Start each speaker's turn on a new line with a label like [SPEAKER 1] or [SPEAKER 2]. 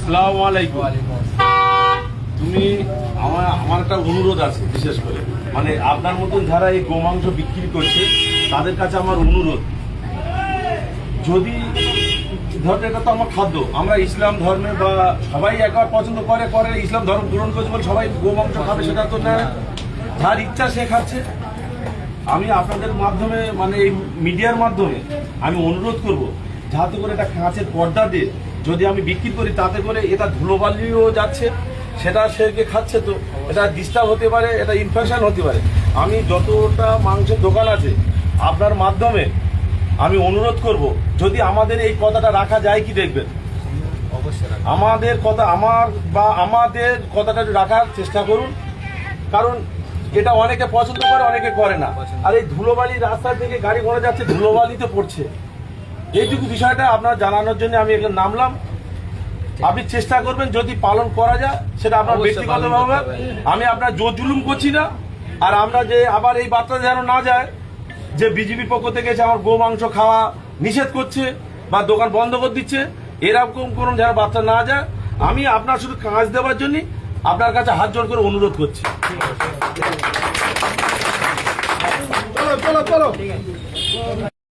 [SPEAKER 1] আসসালামু আলাইকুম। তুমি আমার একটা অনুরোধ আছে, বিশেষ করে মানে আপনার মতন যারা এই গোমাংস বিক্রি করছে তাদের কাছে আমার অনুরোধ, যদি ধরো এটা তো আমার খাদ্য, আমরা ইসলাম ধর্মে বা সবাই একবার পছন্দ করে ইসলাম ধর্ম গ্রহণ করছে বলে সবাই গোমাংস খাবে সেটা তো না, যার ইচ্ছা সে খাচ্ছে। আমি আপনাদের মাধ্যমে মানে এই মিডিয়ার মাধ্যমে আমি অনুরোধ করব, যাতে করে এটা কাঁচের পর্দা দিয়ে যদি আমি বিক্রি করি, তাতে করে এটা ধুলোবালিও যাচ্ছে, সেটা সে খাচ্ছে, তো এটা ডিস্টার্ব হতে পারে, এটা ইনফেকশন হতে পারে। আমি যতটা মাংসের দোকান আছে আপনার মাধ্যমে আমি অনুরোধ করব, যদি আমাদের এই কথাটা রাখা যায় কি দেখবেন, আমাদের কথা আমাদের কথাটা রাখার চেষ্টা করুন, কারণ এটা অনেকে পছন্দ করে অনেকে করে না। আর এই ধুলোবালি রাস্তা থেকে গাড়ি ঘোড়া যাচ্ছে, ধুলোবালিতে পড়ছে, এইটুকু বিষয়টা আপনার জানানোর জন্য আমি এখানে নামলাম। আপনি চেষ্টা করবেন যদি পালন করা যায়, সেটা আপনার ব্যক্তিগতভাবে, আমি আপনার জোর জুলুম করছি না। আর আমরা যে আবার এই বার্তা যেন না যায় যে বিজেপির পক্ষ থেকে এসে আমার গো মাংস খাওয়া নিষেধ করছে বা দোকান বন্ধ করে দিচ্ছে, এরকম কোনো যেন বার্তা না যায়, আমি আপনার শুধু কাজ দেওয়ার জন্য আপনার কাছে হাত জোড় করে অনুরোধ করছি।
[SPEAKER 2] চলো চলো চলো।